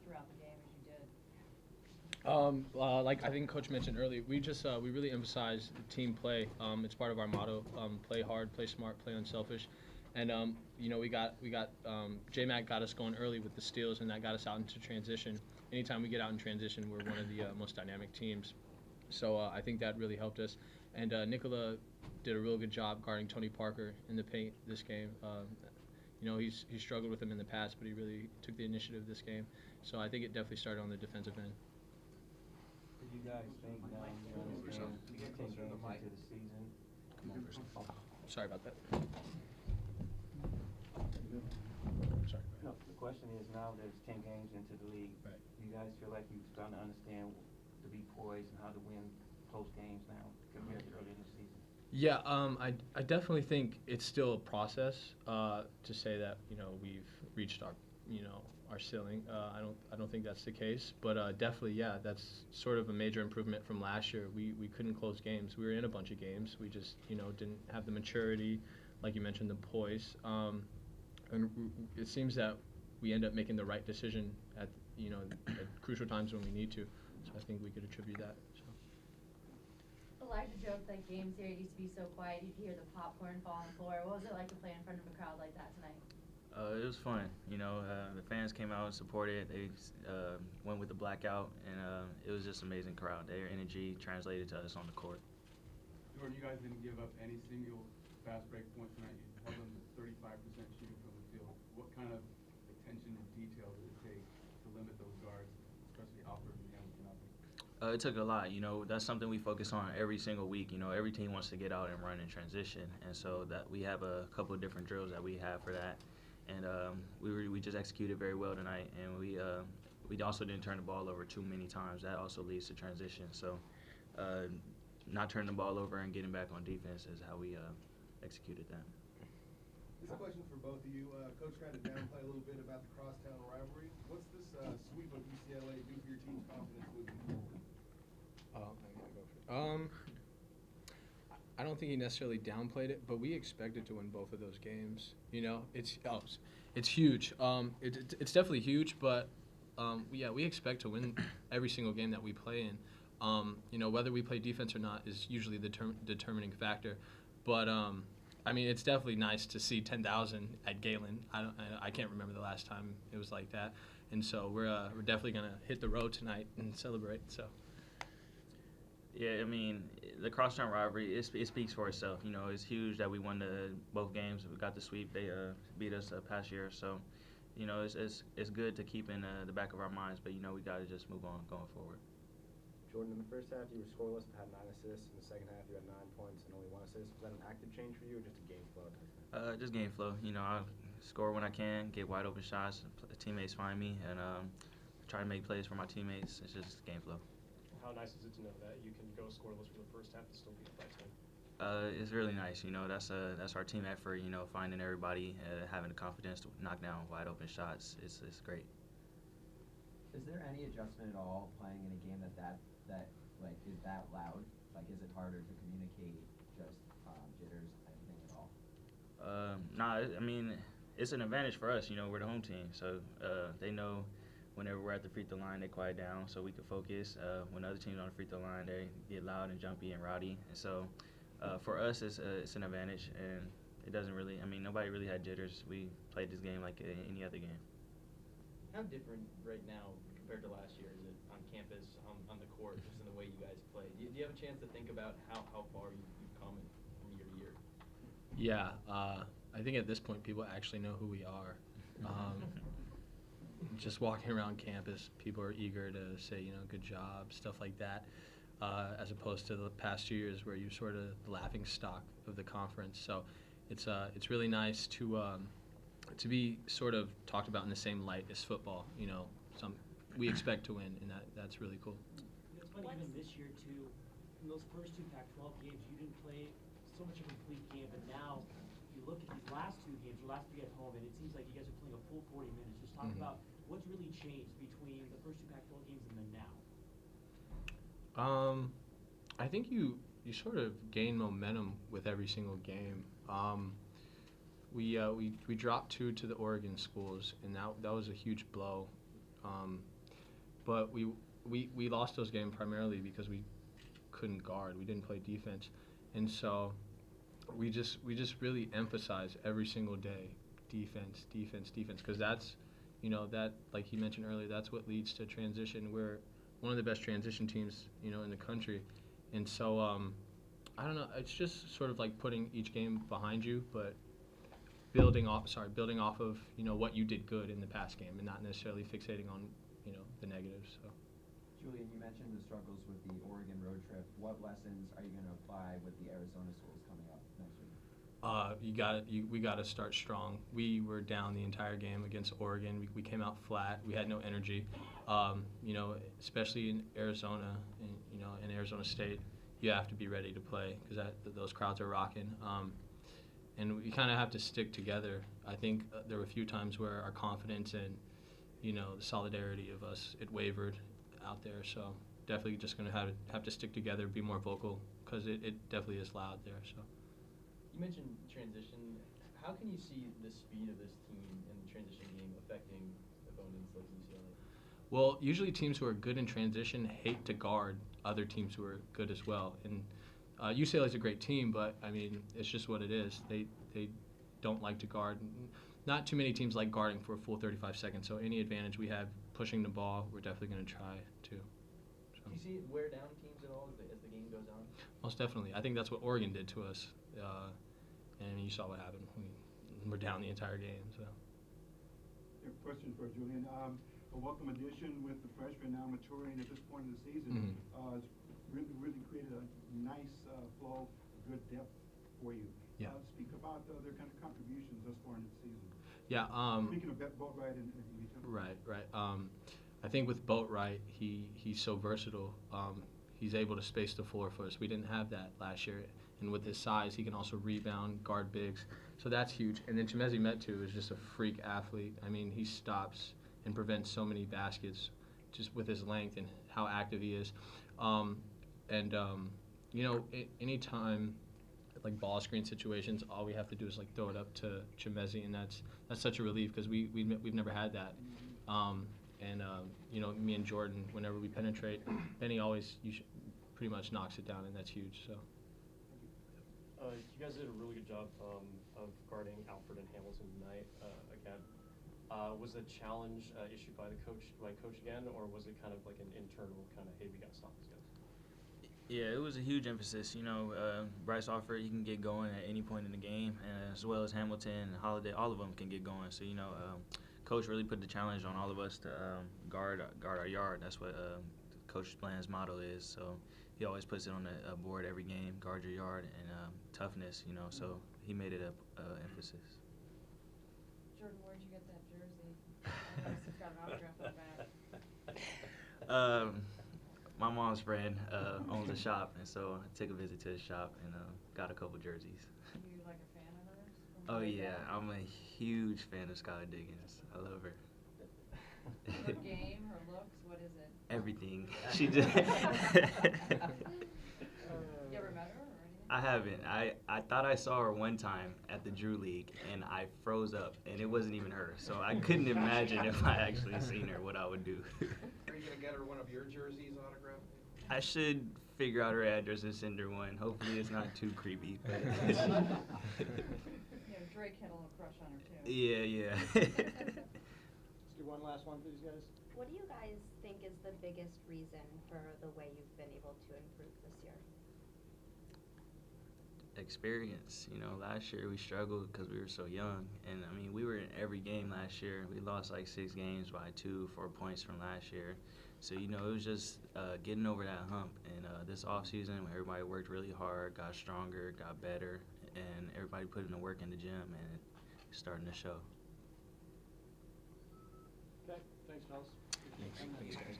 throughout the game as you did? Like I think Coach mentioned earlier, we really emphasize team play. It's part of our motto: play hard, play smart, play unselfish. And we got J-Mac got us going early with the steals, and that got us out into transition. Anytime we get out in transition, we're one of the most dynamic teams. So I think that really helped us. And Nicola did a real good job guarding Tony Parker in the paint this game. He struggled with him in the past, but he really took the initiative this game. So I think it definitely started on the defensive end. Do you guys think now you understand 10 games into the season? Come on, Kristen. Sorry about that. Sorry. No, the question is now that it's 10 games into the league, Right. do you guys feel like you're starting to understand to be poised and how to win close games now compared to earlier in the season? Yeah, I definitely think it's still a process to say that we've reached our ceiling. I don't think that's the case, but definitely yeah, that's sort of a major improvement from last year. We couldn't close games. We were in a bunch of games. We just didn't have the maturity, like you mentioned, the poise. And it seems that we end up making the right decision at at crucial times when we need to. So I think we could attribute that. So. Elijah joked that games here used to be so quiet you could hear the popcorn fall on the floor. What was it like to play in front of a crowd like that tonight? It was fun. The fans came out and supported. They went with the blackout, and it was just an amazing crowd. Their energy translated to us on the court. Jordan, you guys didn't give up any single fast break point tonight. You held them to 35% shooting from the field. What kind of attention and detail did it take to limit those guards, especially Alfred and Young? It took a lot. That's something we focus on every single week. Every team wants to get out and run in transition, and so that we have a couple of different drills that we have for that. And we just executed very well tonight, and we also didn't turn the ball over too many times. That also leads to transition. So not turning the ball over and getting back on defense is how we executed that. This is a question for both of you. Coach tried to downplay a little bit about the Crosstown rivalry. What's this sweep of UCLA do for your team's confidence moving forward? I gotta go for it. I don't think he necessarily downplayed it, but we expected to win both of those games. It's huge. It's definitely huge, but we expect to win every single game that we play in. Whether we play defense or not is usually the determining factor. But it's definitely nice to see 10,000 at Galen. I can't remember the last time it was like that, and so we're definitely gonna hit the road tonight and celebrate. So. Yeah, the Crosstown rivalry, it speaks for itself. It's huge that we won both games. We got the sweep. They beat us past year. So, it's good to keep in the back of our minds. But, we got to just move on going forward. Jordan, in the first half, you were scoreless but had 9 assists. In the second half, you had 9 points and only 1 assist. Was that an active change for you or just a game flow? Just game flow. I score when I can, get wide open shots. Teammates find me, and try to make plays for my teammates. It's just game flow. How nice is it to know that you can go scoreless for the first half and still be up by 10? It's really nice. That's our team effort. Finding everybody, having the confidence to knock down wide open shots. It's great. Is there any adjustment at all playing in a game that like is that loud? Like, is it harder to communicate just jitters, anything at all? It's an advantage for us. We're the home team, so they know. Whenever we're at the free throw line, they quiet down so we can focus. When other teams on the free throw line, they get loud and jumpy and rowdy. And so for us, it's an advantage, and it doesn't really. Nobody really had jitters. We played this game like any other game. How different right now compared to last year is it on campus, on the court, just in the way you guys play? Do you have a chance to think about how far you've come from year to year? Yeah, I think at this point people actually know who we are. Just walking around campus, people are eager to say, good job, stuff like that, as opposed to the past 2 years where you're sort of the laughing stock of the conference. So it's really nice to be sort of talked about in the same light as football. We expect to win, and that's really cool. It's funny, even this year too. In those first 2 Pac-12 games, you didn't play so much of a complete game, but now you look at these last 2 games, your last 3 at home, and it seems like you guys are playing a full 40 minutes. Just talk about what's really changed between the first 2 Pac-12 games and then now. I think you sort of gain momentum with every single game. We dropped 2 to the Oregon schools, and that was a huge blow. but we lost those games primarily because we couldn't guard. We didn't play defense, and so we just really emphasize every single day defense, because that's, that, like he mentioned earlier, that's what leads to transition. We're one of the best transition teams, in the country, and so I don't know. It's just sort of like putting each game behind you, but building off of what you did good in the past game, and not necessarily fixating on the negatives. So. Julian, you mentioned the struggles with the Oregon road trip. What lessons are you going to apply with the Arizona schools coming up next week? We got to start strong. We were down the entire game against Oregon. We came out flat. We had no energy. Especially in Arizona, in Arizona State, you have to be ready to play because those crowds are rocking. And we kind of have to stick together. I think there were a few times where our confidence and the solidarity of us, it wavered out there. So definitely just going to have to stick together, be more vocal, because it definitely is loud there. So. You mentioned transition. How can you see the speed of this team in the transition game affecting opponents like UCLA? Well, usually teams who are good in transition hate to guard other teams who are good as well. And UCLA is a great team, but I mean, it's just what it is. They don't like to guard. Not too many teams like guarding for a full 35 seconds. So any advantage we have pushing the ball, we're definitely going to try to. So. Do you see it wear down teams at all as the game goes on? Most definitely. I think that's what Oregon did to us. And you saw what happened. We're down the entire game. So. A question for Julian. A welcome addition with the freshman now maturing at this point of the season. It's really created a nice flow, good depth for you. Yeah. Speak about their kind of contributions thus far in the season. Yeah. Speaking of Boatwright and Right. I think with Boatwright, he's so versatile. He's able to space the floor for us. We didn't have that last year. And with his size, he can also rebound, guard bigs. So that's huge. And then Chimezi Metu is just a freak athlete. I mean, he stops and prevents so many baskets just with his length and how active he is. Anytime like ball screen situations, all we have to do is like throw it up to Chimezi, and that's such a relief because we've never had that. Me and Jordan, whenever we penetrate, Benny always pretty much knocks it down, and that's huge. So. You guys did a really good job of guarding Alfred and Hamilton tonight again. Was the challenge issued by coach again, or was it kind of like an internal kind of, hey, we got to stop this guy? Yeah, it was a huge emphasis. Bryce Alford, he can get going at any point in the game, and as well as Hamilton and Holiday, all of them can get going. So coach really put the challenge on all of us to guard our yard. That's what Coach Bland's motto is. So he always puts it on the board every game: guard your yard and toughness. So he made it a emphasis. Jordan, where'd you get that jersey? I noticed it's got an autograph on the back. My mom's friend owns a shop, and so I took a visit to his shop and got a couple jerseys. Are you like a fan of hers? Oh yeah, I'm a huge fan of Skylar Diggins. I love her. Her game, her looks, what is it? Everything. She did. You ever met her or anything? I haven't. I thought I saw her one time at the Drew League, and I froze up, and it wasn't even her. So I couldn't imagine if I actually seen her what I would do. Are you gonna get her one of your jerseys autographed? I should figure out her address and send her one. Hopefully it's not too creepy. But Drake had a little crush on her too. Yeah. Let's do one last one, please, guys. What do you guys think is the biggest reason for the way you've been able to improve this year? Experience. Last year we struggled because we were so young, and I mean we were in every game last year. We lost like 6 games by 4 points from last year. So it was just getting over that hump. And this off season, everybody worked really hard, got stronger, got better, and everybody put in the work in the gym, and it's starting to show. Okay, thanks, fellas. Thanks guys.